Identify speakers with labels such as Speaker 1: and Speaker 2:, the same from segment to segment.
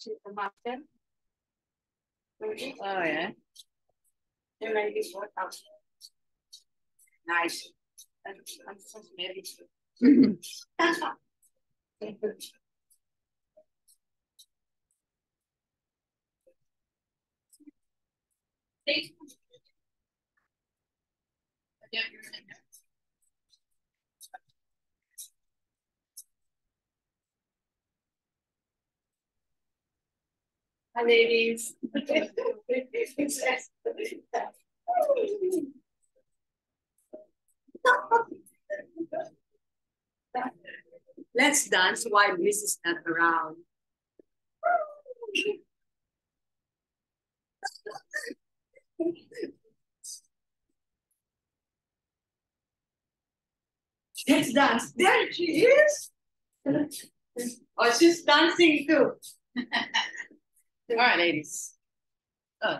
Speaker 1: She's the master.
Speaker 2: Oh, yeah.
Speaker 1: They're ready to work out.
Speaker 2: Nice.
Speaker 1: I'm so maybe. Hi, ladies. Let's dance while Liz is not around. Let's dance. There she is. Oh, she's dancing too.
Speaker 2: All right, ladies. Oh.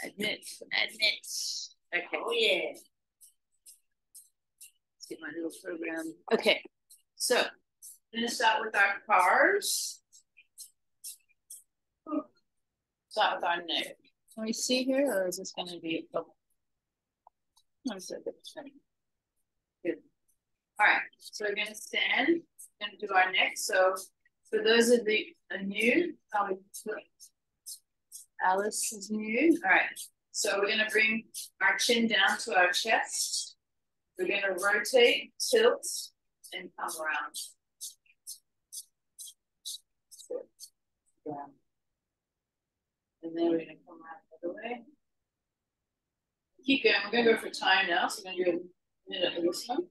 Speaker 2: Admit. Okay.
Speaker 1: Oh, yeah.
Speaker 2: Let's get my little program. Okay. So, I'm going to start with our cars. Start with our neck. Can we see here, or is this going to be a couple? No, it's a good thing. Good. All right. So, we're going to stand. We're going to do our neck. So, for those of the new, Alice is new. All right. So we're going to bring our chin down to our chest. We're going to rotate, tilt, and come around. Yeah. And then we're going to come around the other way. Keep going. We're going to go for time now. So we're going to do a minute of this one.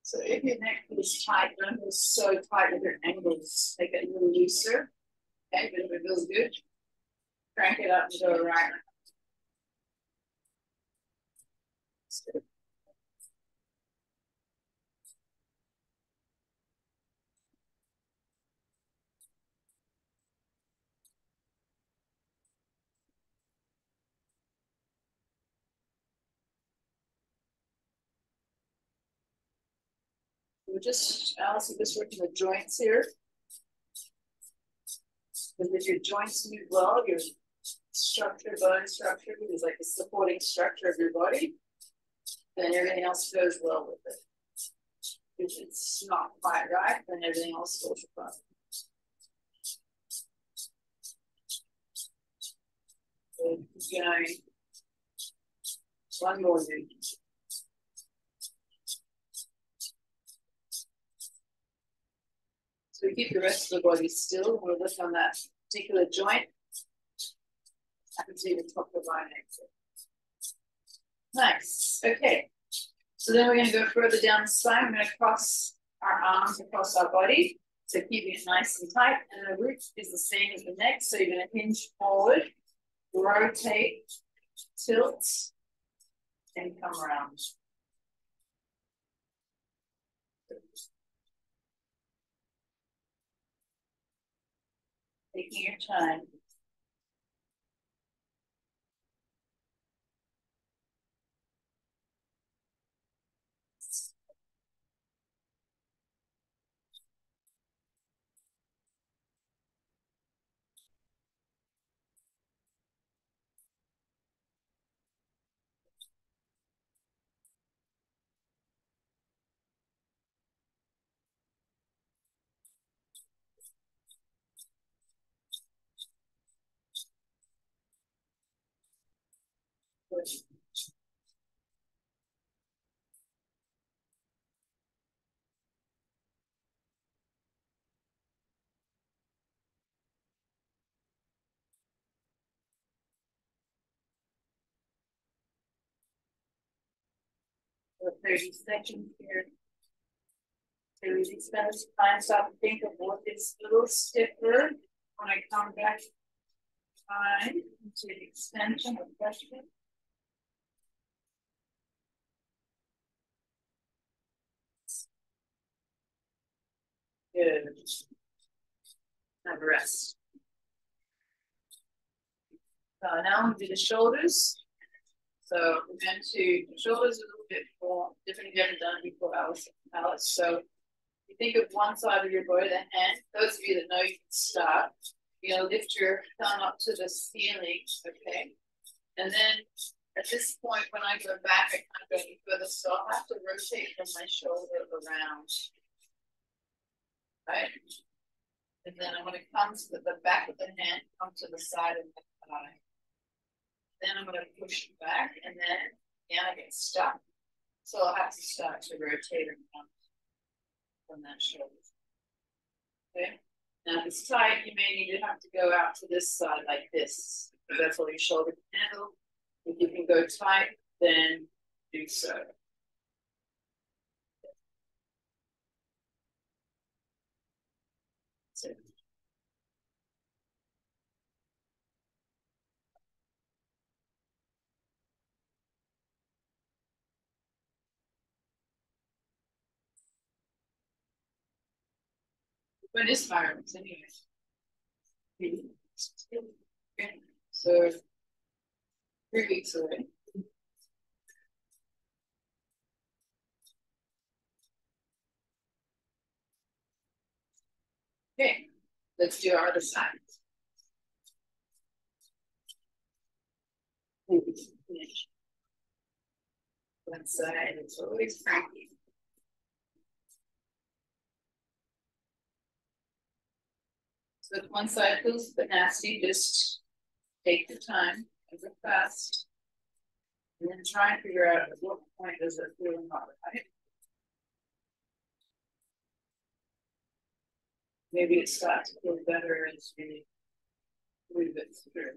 Speaker 2: So if your neck is tight, don't go so tight with your ankles. Make it a little looser. Okay, but if it feels good, crank it up and go around. We're just, Alice, we're just working the joints here. Because if your joints move well, your structure, bone structure, is like the supporting structure of your body, then everything else goes well with it. If it's not quite right, then everything else falls apart. So keep going. One more movement. So we keep the rest of the body still. We'll look on that particular joint. I can see the top of our neck. Nice. Okay. So then we're going to go further down the spine. We're going to cross our arms across our body. So keeping it nice and tight. And the root is the same as the neck. So you're going to hinge forward, rotate, tilt, and come around. Taking your time. Good. For 30 seconds here. So we spend some time stop and think of what is a little stiffer when I come back time into the extension of question. Good. Have a rest. Now we'll do the shoulders. So we're going to shoulders a little bit more different than we haven't done before, Alice. So You think of one side of your body, the hand. Those of you that know, you can start. You're going to lift your thumb up to the ceiling, okay? And then at this point, when I go back, I can't go any further, so I'll have to rotate from my shoulder around, right? And then I'm going to come to the back of the hand, come to the side of the thigh. Then I'm going to push back, and then I get stuck. So I'll have to start to rotate around from that shoulder. Okay. Now if it's tight, you may need to have to go out to this side like this. Because that's all your shoulder can handle. If you can go tight, then do so. That's it. When is fireworks anyway? Okay. So 3 weeks away. Okay, let's do our other side. Finish. One side is always cranky. So if one side feels a bit nasty, just take the time, move it fast, and then try and figure out at what point does it feel not right. Maybe it starts to feel better as we move it through.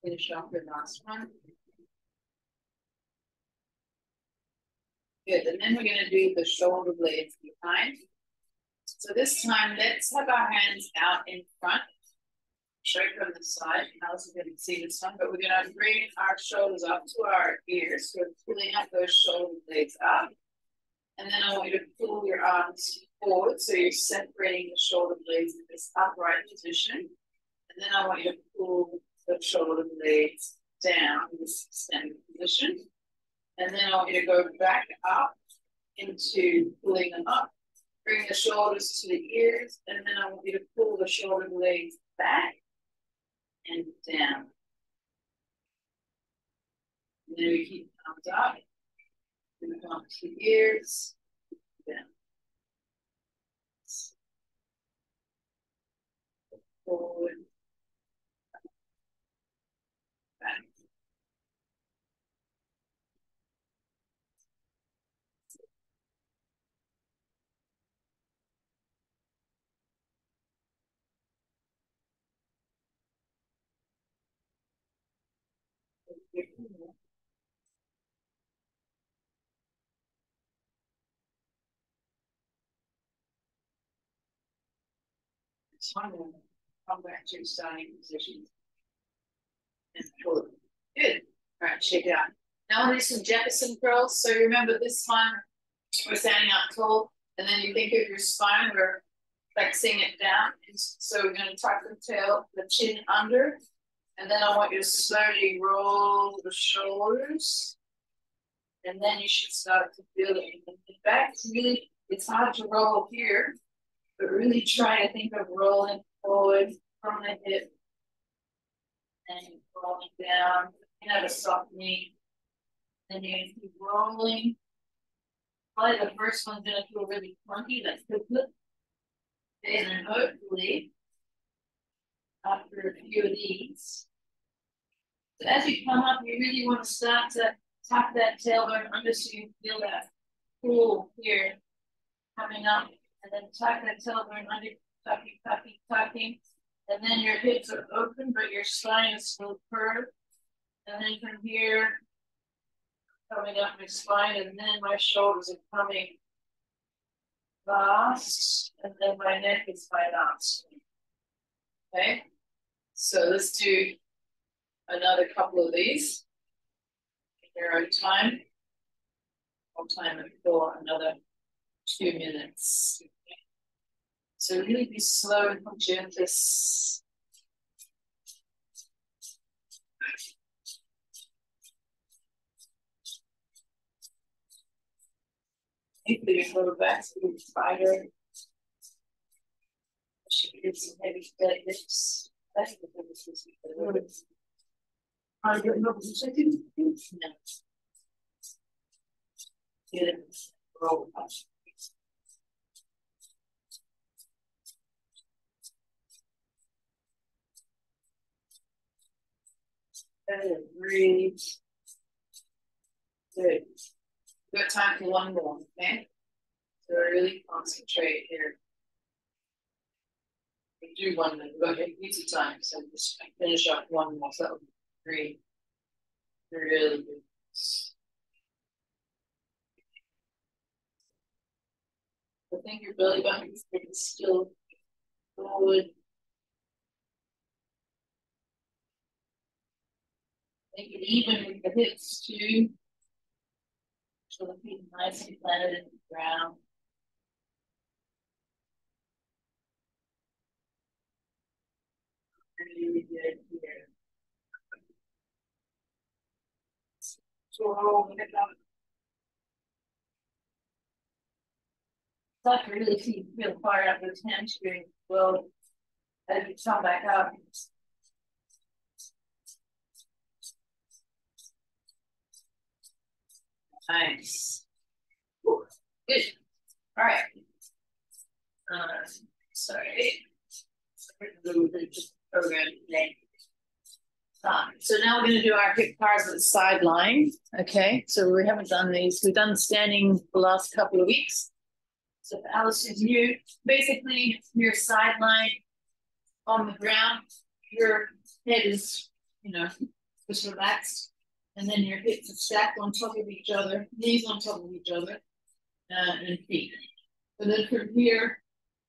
Speaker 2: Finish off the last one. Good, and then we're going to do the shoulder blades behind. So this time, let's have our hands out in front. Show from the side. Now you can see this one, but we're going to bring our shoulders up to our ears. So we're pulling up those shoulder blades up. And then I want you to pull your arms forward. So you're separating the shoulder blades in this upright position. And then I want you to pull the shoulder blades down in this extended position. And then I want you to go back up into pulling them up. Bring the shoulders to the ears. And then I want you to pull the shoulder blades back and down. And then we keep arms up. And come up to the ears. Down. Forward. Back. It's fine. Come back to starting position. And pull it. Good. All right, shake it out. Now we'll do some Jefferson curls. So remember this one, we're standing up tall, and then you think of your spine, we're flexing it down. And so we're going to tuck the tail, the chin under, and then I want you to slowly roll the shoulders. And then you should start to feel it in the back. Really, it's hard to roll here, but really try to think of rolling forward from the hip and rolling down. You have a soft knee. Then you're going to keep rolling. Probably the first one's going to feel really clunky. That's good. And then hopefully, after a few of these, so as you come up, you really want to start to tuck that tailbone under so you feel that pull here coming up. And then tuck that tailbone under, tucking, tucking, tucking. And then your hips are open, but your spine is still curved. And then from here, coming up my spine, and then my shoulders are coming last, and then my neck is my last. Okay? So let's do another couple of these in your own time. I'll time it for another 2 minutes. So really be slow and gentle. Maybe your lower back to the spider. Should do some heavy deadlifts. That's the thing is
Speaker 1: I don't know.
Speaker 2: no. Get it. Roll up. And breathe. Good. We've got time for one more, okay? So really concentrate here. We do one more. We've got easy time, so just finish up one more. So that would be 3. Really good. I think your belly button is still forward. Make it even with the hips too. So the feet nice and planted in the ground. Really good here. So I can really feel far up the hamstring. Well, as you come back up. Nice. Ooh, good. All right. Sorry. Program today. So now we're going to do our hip bars at the sideline. Okay, so we haven't done these. We've done standing the last couple of weeks. So if Alice is new, basically your sideline on the ground, your head is, just relaxed, and then your hips are stacked on top of each other, knees on top of each other, and feet. And then from here,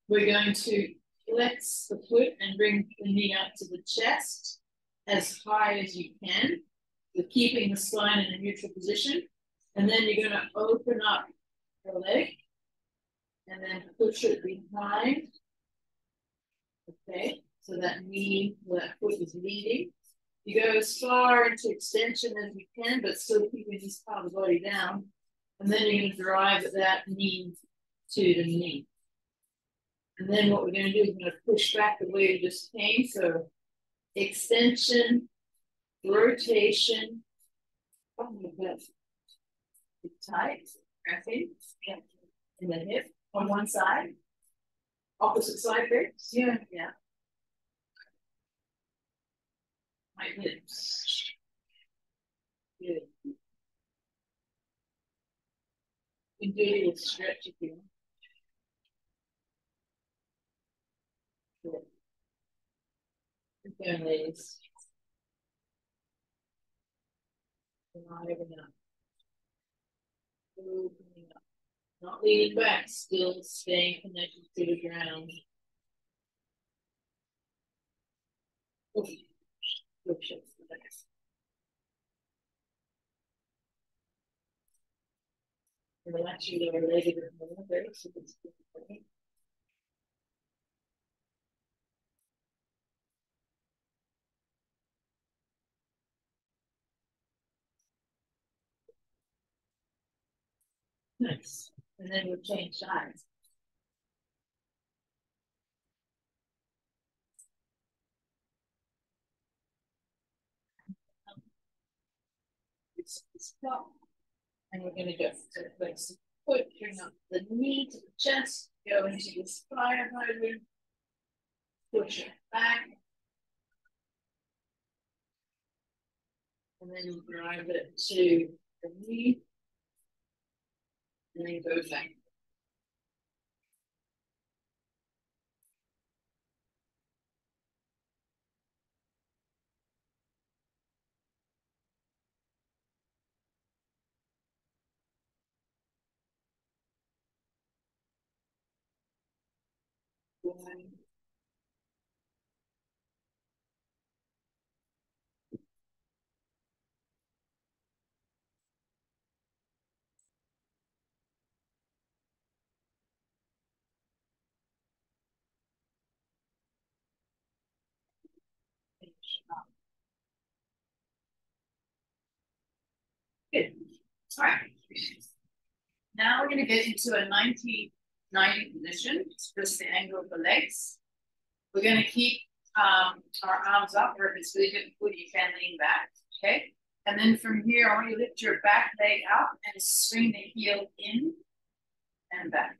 Speaker 2: we're going to flex the foot and bring the knee up to the chest as high as you can, with keeping the spine in a neutral position. And then you're going to open up your leg and then push it behind. Okay, so that foot is leading. You go as far into extension as you can, but still keeping this part of the body down. And then you're going to drive that knee to the knee. And then what we're going to do is we're going to push back the way you just came. So extension, rotation, tight, wrapping, in the hip on one side, opposite side there. Yeah. My hips. Good. You can do a little stretch if you want. Good. Good, ladies. Not opening up. Opening up. Not leaning back, still staying connected to the ground. Okay. Push it to the back. Relax your lower leg a bit more there, so it's good. Nice. And then we'll change sides. Stop. And we're going to just flex the foot, bring up the knee to the chest, go into the spine movement, push it back. And then you drive it to the knee. And then go back. All right. Now we're going to get into a 90 position. It's just the angle of the legs. We're going to keep our arms up, or if it's really difficult, you can lean back. Okay. And then from here, I want you to lift your back leg up and swing the heel in and back.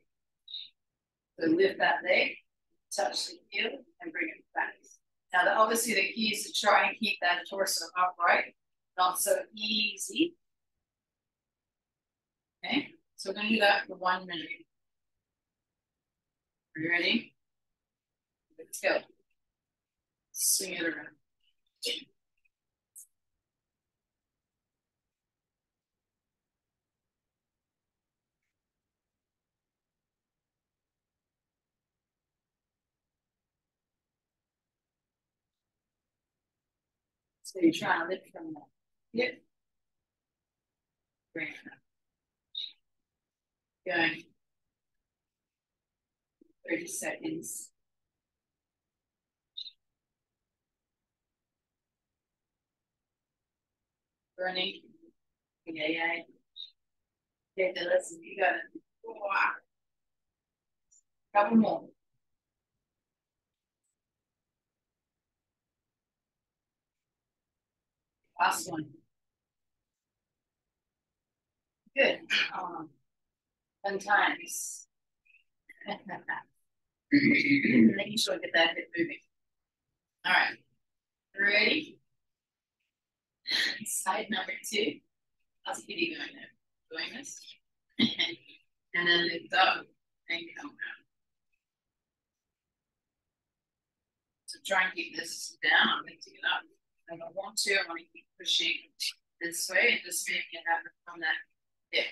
Speaker 2: So lift that leg, touch the heel, and bring it back. Now, obviously, the key is to try and keep that torso upright, not so easy. Okay, so we're going to do that for 1 minute. Are you ready? Let's go. Swing it around. So you're trying to lift from that hip. Bring it up. Going. 30 seconds. Burning. Yeah. Okay, then listen, you got it. Couple more. Last one. Good. Fun times. Making sure I get that hip moving. All right. Ready? Side number 2. How's the kitty going there? Doing this. And then lift up and come down. So try and keep this down. I'm lifting it up. I don't want to. I want to keep pushing this way and just making it happen from that hip.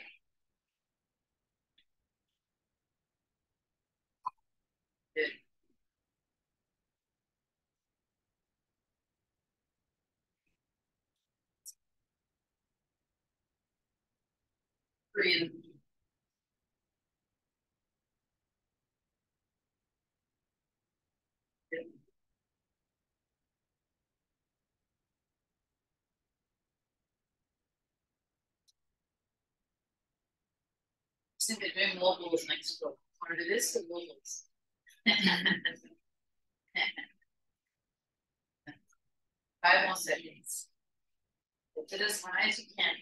Speaker 2: Good. Breathe. Good. I think they're doing wobbles next door. What it is, the wobbles. 5 more seconds. Lift it as high as you can.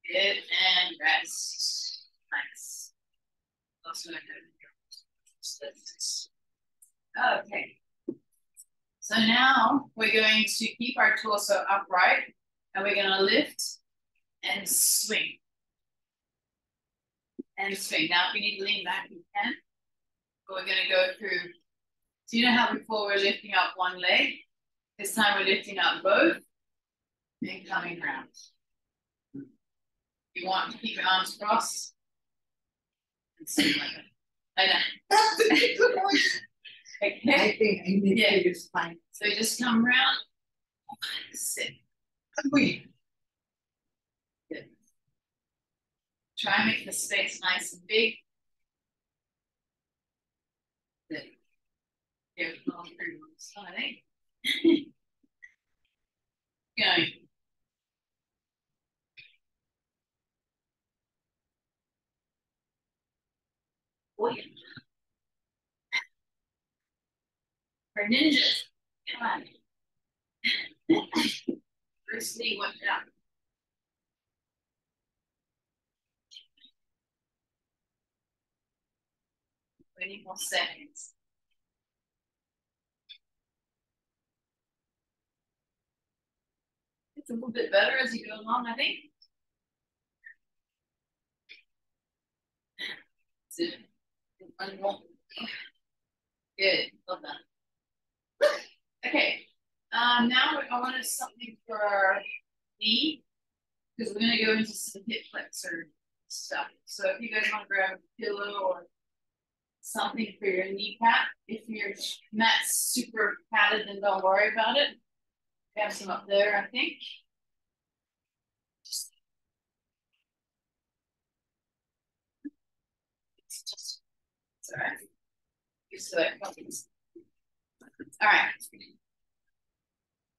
Speaker 2: Good, and rest. Nice. Also, okay. So now we're going to keep our torso upright, and we're going to lift and swing. And swing. Now, if you need to lean back, you can. But we're going to go through. So you know how before we're lifting up one leg? This time we're lifting up both and coming around. You want to keep your arms crossed and swing like that. I know. Okay.
Speaker 1: I think I need to do fine.
Speaker 2: So you just come around, sit. Good. Try and make the space nice and big. Good. Here, all through one side. Going. Oh, yeah. For ninjas, come on. Bruce Lee, watch out. Any more seconds. It's a little bit better as you go along, I think. Good, well done. Okay, now I wanted something for our knee, because we're going to go into some hip flexor stuff. So if you guys want to grab a pillow or something for your kneecap, if your mat's super padded, then don't worry about it. We have some up there, I think. It's all right. Used to that. All right.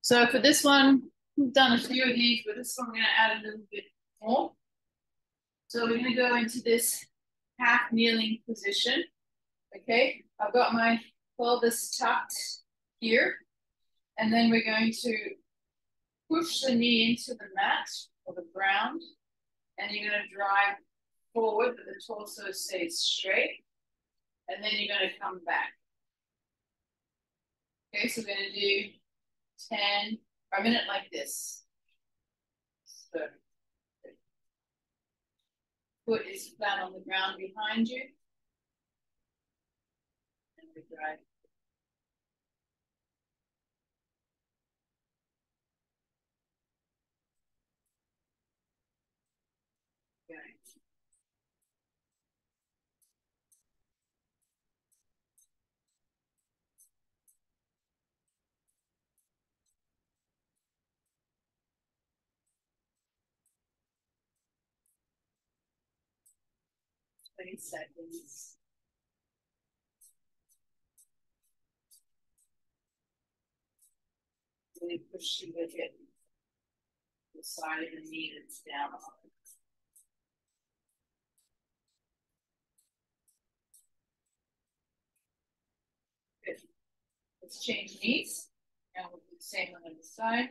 Speaker 2: So for this one, We've done a few of these, but this one we're going to add a little bit more. So we're going to go into this half kneeling position. Okay, I've got my pelvis tucked here, and then we're going to push the knee into the mat or the ground, and you're going to drive forward, but the torso stays straight, and then you're going to come back. Okay, so we're going to do 10 or a minute like this. So foot is flat on the ground behind you. And we drive. Okay. 20 seconds. Really push the hip, the side of the knee that's down on it. Good. Let's change knees. And we'll do the same on the other side.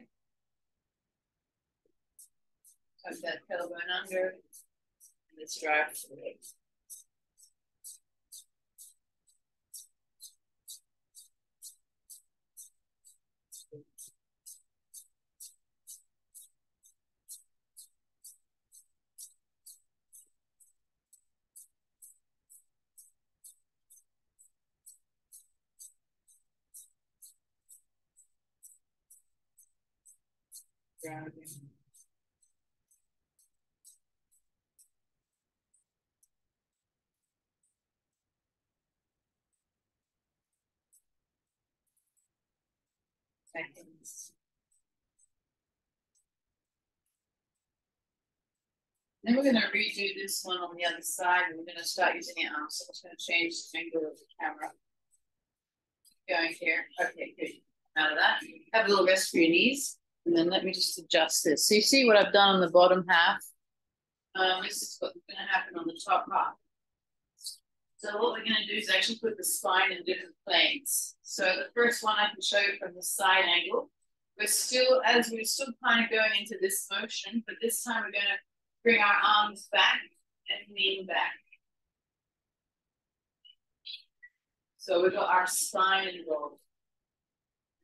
Speaker 2: Tuck that tailbone under. And let's drive to the leg. Driving. Seconds. Then we're going to redo this one on the other side, and we're going to start using the arms. So I'm just going to change the angle of the camera. Going here. Okay, good. Out of that, have a little rest for your knees, and then let me just adjust this. So you see what I've done on the bottom half? This is what's going to happen on the top half. So what we're going to do is actually put the spine in different planes. So the first one I can show you from the side angle. We're still kind of going into this motion, but this time we're going to bring our arms back and lean back. So we've got our spine involved.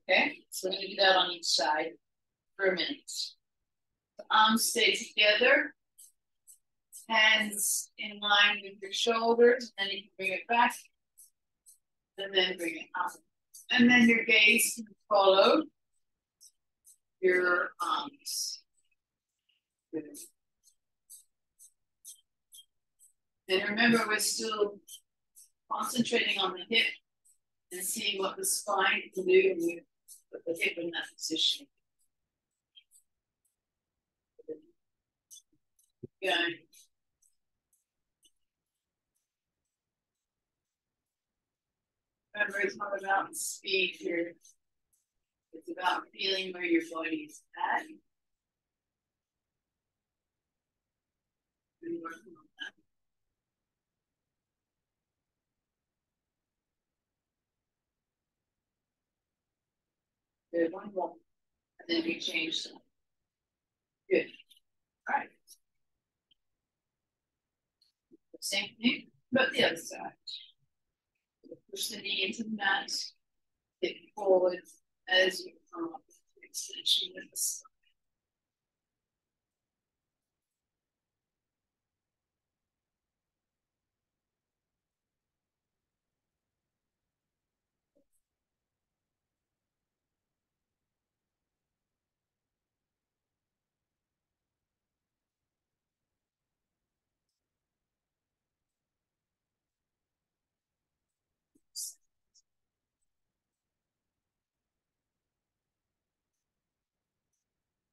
Speaker 2: Okay, so we're going to do that on each side for a minute. The arms stay together, hands in line with your shoulders, and you can bring it back, and then bring it up. And then your gaze can follow your arms. Good. And remember, we're still concentrating on the hip and seeing what the spine can do when you put the hip in that position. Good. Remember, it's not about speed here. It's about feeling where your body is at. Really working on that. Good, one more. And then we change them. Good. All right. Same thing, but the other side. Push the knee into the mat. Hip forward as you come up. Extension with the spine.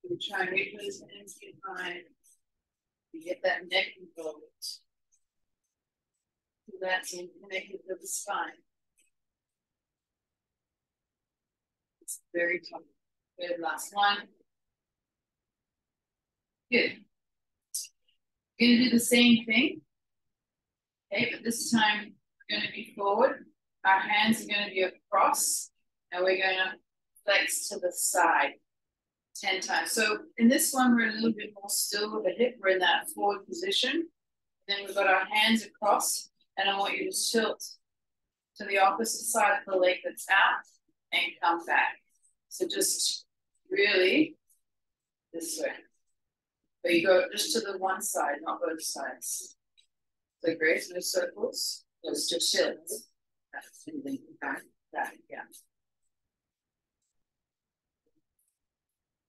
Speaker 2: You try and make those hands behind. You get that neck involved. So that's connected to the spine. It's very tough. Good, last one. Good. We're going to do the same thing. Okay, but this time we're going to be forward. Our hands are going to be across, and we're going to flex to the side 10 times. So in this one, we're a little bit more still with the hip. We're in that forward position. Then we've got our hands across, and I want you to tilt to the opposite side of the leg that's out and come back. So just really this way. But you go just to the one side, not both sides. So great, no circles. Just tilt. That's back, back, yeah.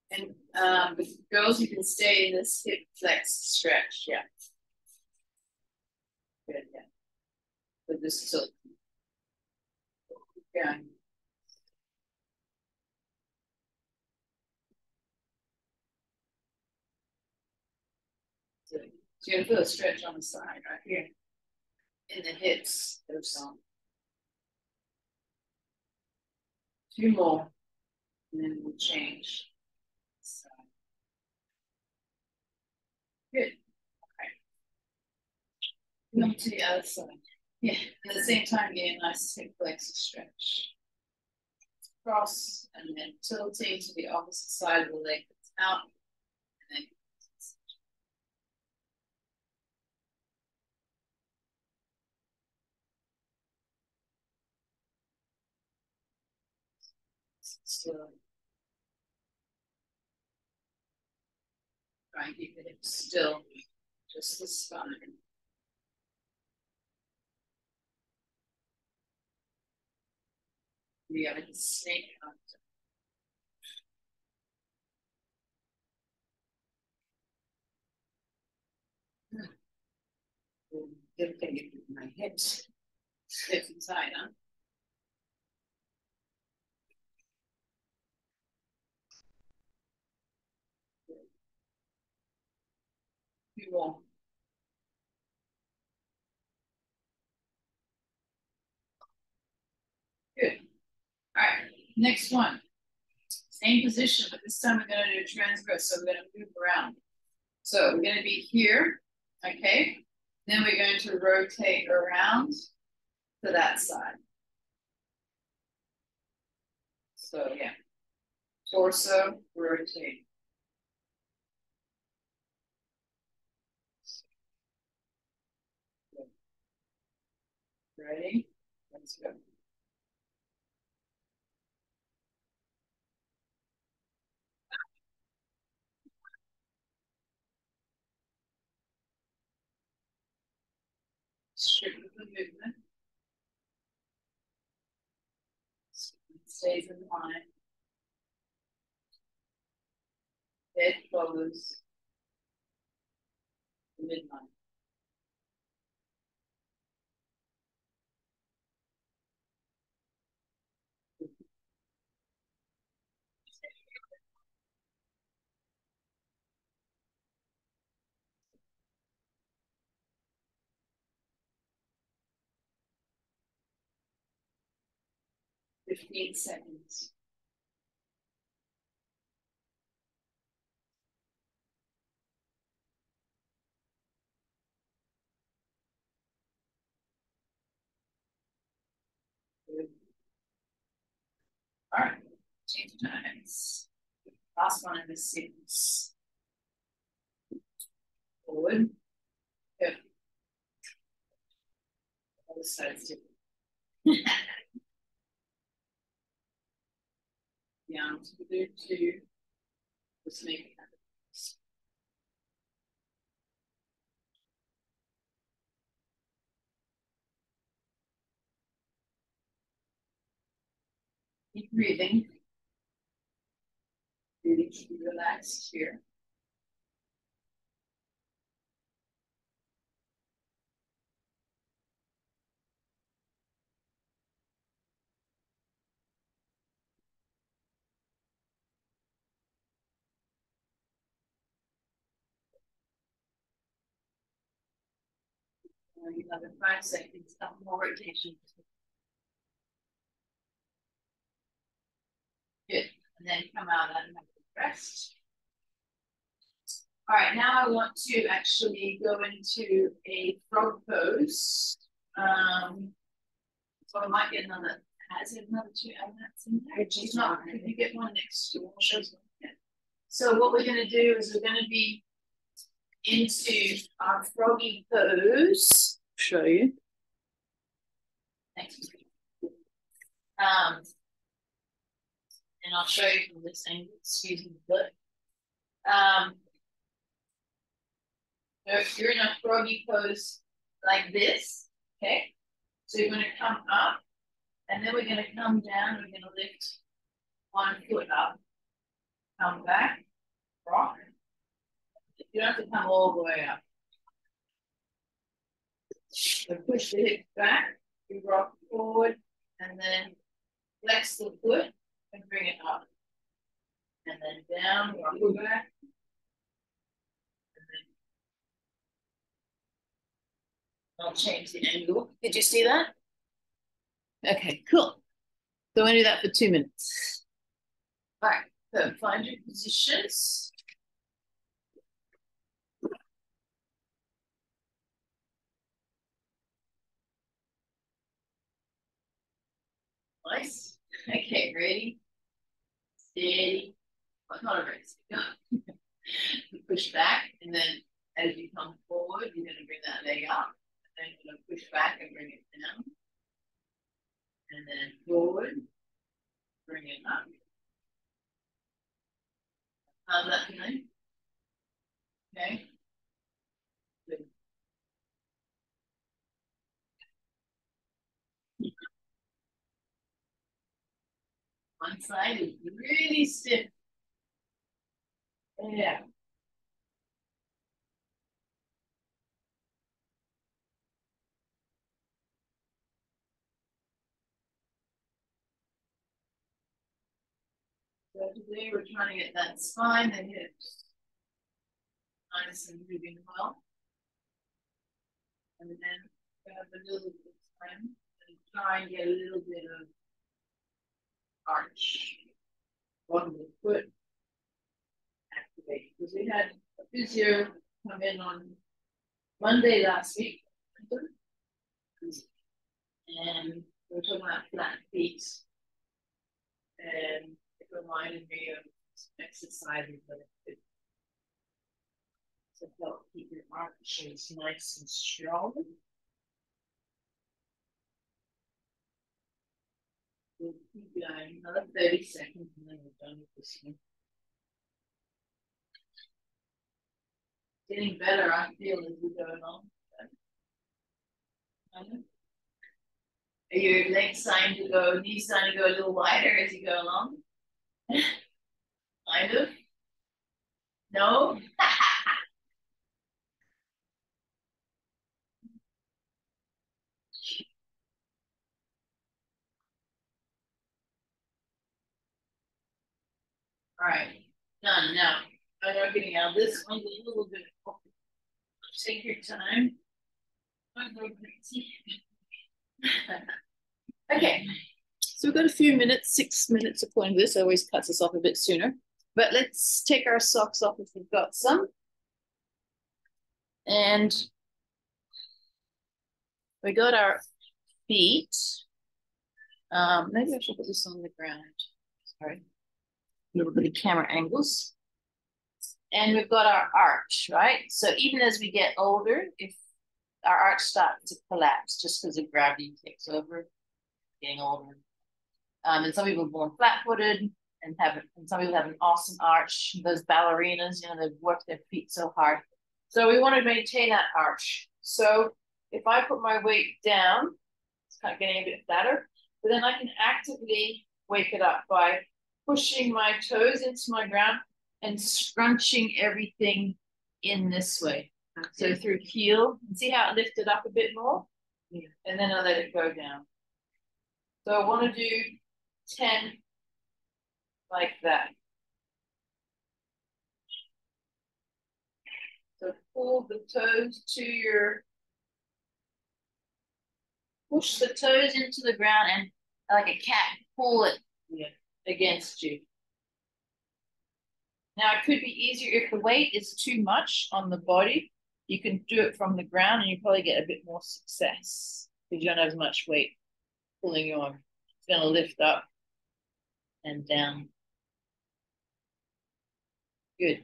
Speaker 2: And with girls, you can stay in this hip flex stretch, yeah. Good, yeah. With this tilt. Yeah. So you're gonna feel a stretch on the side right here. In the hips, there's some. Two more, and then we'll change. So, good. Okay. Come to the other side. Yeah. At the same time, getting a nice hip flexor stretch. Cross, and then tilting to the opposite side of the leg that's out. And then slow. Try and keep the hips still. Just the spine. We have a snake out. Good thing my hips. Hips inside, huh? You will. Good. All right. Next one. Same position, but this time we're going to do a transverse. So we're going to move around. So we're going to be here. Okay. Then we're going to rotate around to that side. So yeah. Torso, rotate. Ready? Let's go. Strip of the movement. Stays in line. Head follows the midline. Fifteen seconds. Good. All right. Change times. Last one in this sequence. Forward. Good. Other side's different. Down to the two. Just make it happen. Keep breathing. Really keep relaxed here. Another 5 seconds, couple more rotations. Good. And then come out and have a rest. All right, now I want to actually go into a frog pose. So I might get another. Has it another two elements in there? She's not. Could you get one next to it? So what we're going to do is we're going to be into our froggy pose. Show you. Thanks. And I'll show you from this angle. Excuse me, but so if you're in a froggy pose like this, okay. So you're going to come up, and then we're going to come down. We're going to lift one foot up, come back, rock. You don't have to come all the way up. So push the hips back, you rock forward, and then flex the foot and bring it up. And then down, rock back. And then I'll change the angle. Did you see that? Okay, cool. So I'm going to do that for 2 minutes. All right, so find your positions. Nice. Okay, ready? Steady. Well, not a race. Push back, and then as you come forward, you're going to bring that leg up, and then you're going to push back and bring it down, and then forward, bring it up. How's that feeling? Okay. Good. One side is really stiff. Yeah. So today we're trying to get that spine, the hips, nice and moving well. And then have a little bit of time and try and get a little bit of arch on the foot activate. Because we had a physio come in on Monday last week, and we were talking about flat feet, and it reminded me of some exercises that I did to help keep your arches nice and strong. We'll keep going another 30 seconds, and then we're done with this one. Getting better, I feel, as we go along. Are your legs starting to go, knees starting to go a little wider as you go along? Kind of. No? All right, done. Now, I'm not getting out. This one's a little bit. Take your time. Okay, so we've got a few minutes, 6 minutes according to this. It always cuts us off a bit sooner. But let's take our socks off if we've got some. And we got our feet. Maybe I should put this on the ground. Sorry. A little bit of camera angles. And we've got our arch, right? So even as we get older, if our arch starts to collapse just because of gravity takes over, getting older. And some people are born flat-footed and some people have an awesome arch. Those ballerinas, you know, they've worked their feet so hard. So we want to maintain that arch. So if I put my weight down, it's kind of getting a bit flatter, but then I can actively wake it up by pushing my toes into my ground and scrunching everything in this way. Okay. So through heel, see how it lifted up a bit more? Yeah. And then I let it go down. So I want to do 10 like that. So pull the toes to your, push the toes into the ground and like a cat, pull it against you. Now, it could be easier if the weight is too much on the body. You can do it from the ground and you probably get a bit more success because you don't have as much weight pulling you on. It's going to lift up and down. Good.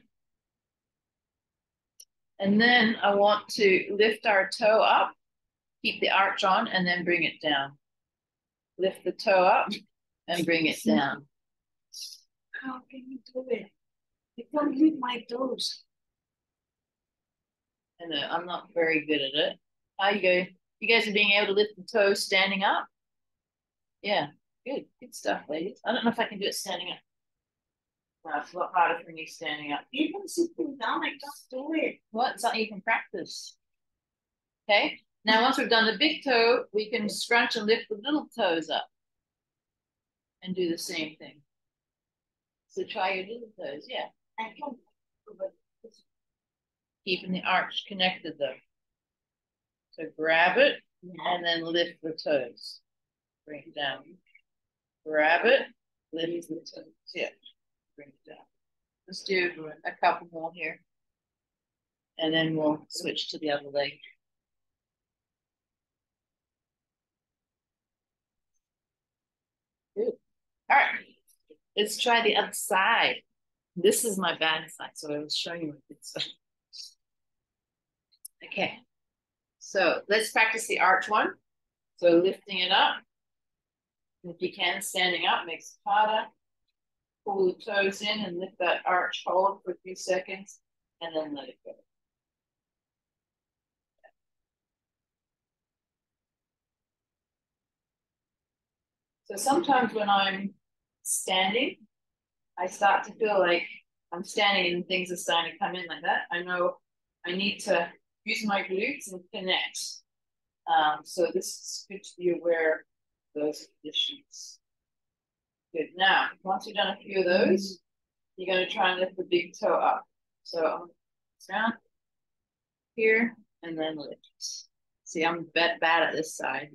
Speaker 2: And then I want to lift our toe up, keep the arch on, and then bring it down. Lift the toe up and bring it down.
Speaker 1: How can you do it? I can't lift my toes.
Speaker 2: I know, I'm not very good at it. How you go? You guys are being able to lift the toes standing up? Yeah, good. Good stuff, ladies. I don't know if I can do it standing up. No, it's a lot harder for me standing up.
Speaker 1: Even sitting down, I can't do it.
Speaker 2: Well, it's something you can practice. Okay. Now, once we've done the big toe, we can scrunch and lift the little toes up and do the same thing. So try your little toes. Yeah.
Speaker 1: I can't.
Speaker 2: Keeping the arch connected though. So grab it and then lift the toes. Bring it down. Grab it, lift the toes. Yeah. Bring it down. Let's do a couple more here. And then we'll switch to the other leg. Good. All right. Let's try the other side. This is my bad side, so I was showing you a good side. Okay. So let's practice the arch one. So lifting it up. If you can, standing up makes it harder. Pull the toes in and lift that arch, hold for a few seconds, and then let it go. So sometimes when I'm standing, I start to feel like I'm standing and things are starting to come in like that. I know I need to use my glutes and connect. So this is good to be aware of those conditions. Good. Now, once you've done a few of those, you're going to try and lift the big toe up. So down here and then lift. See, I'm bad at this side.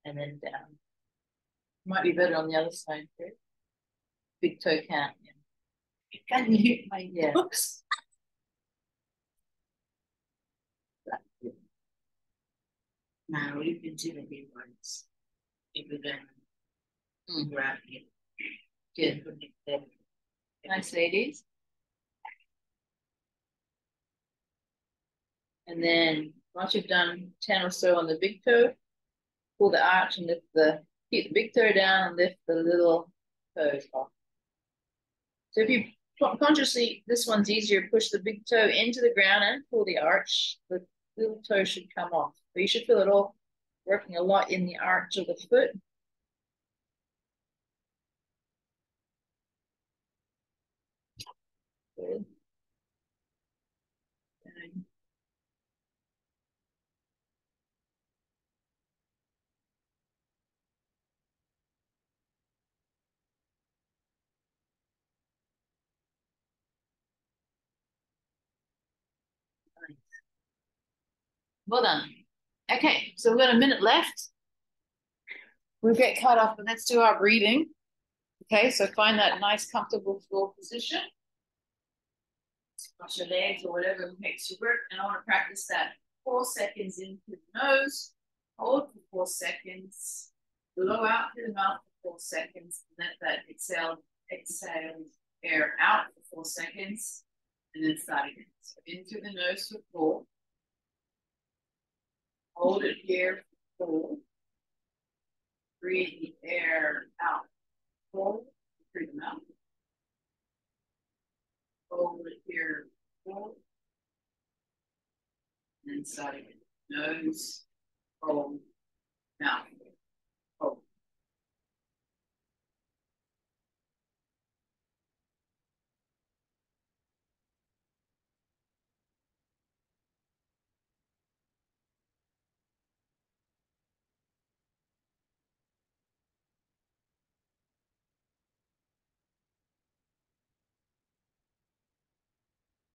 Speaker 2: And then down. Might be better on the other side too. Big toe can't.
Speaker 1: I can't lift my toes. Now you can see the big ones. If you then grab it.
Speaker 2: Good. Nice, ladies. And then once you've done 10 or so on the big toe, pull the arch and keep the big toe down and lift the little toes off. So if you consciously, this one's easier, push the big toe into the ground and pull the arch, the little toe should come off. But you should feel it all working a lot in the arch of the foot. Good. Well done. Okay, so we've got a minute left. We'll get cut off, but let's do our breathing. Okay, so find that nice, comfortable floor position. Cross your legs or whatever makes you work. And I want to practice that 4 seconds in through the nose, hold for 4 seconds, blow out through the mouth for 4 seconds, and let that exhale air out for 4 seconds, and then start again. So in through the nose for 4. Hold it here for 4. Breathe the air out. Hold through the mouth. Hold it here. Hold. And then start again. Nose, hold, mouth.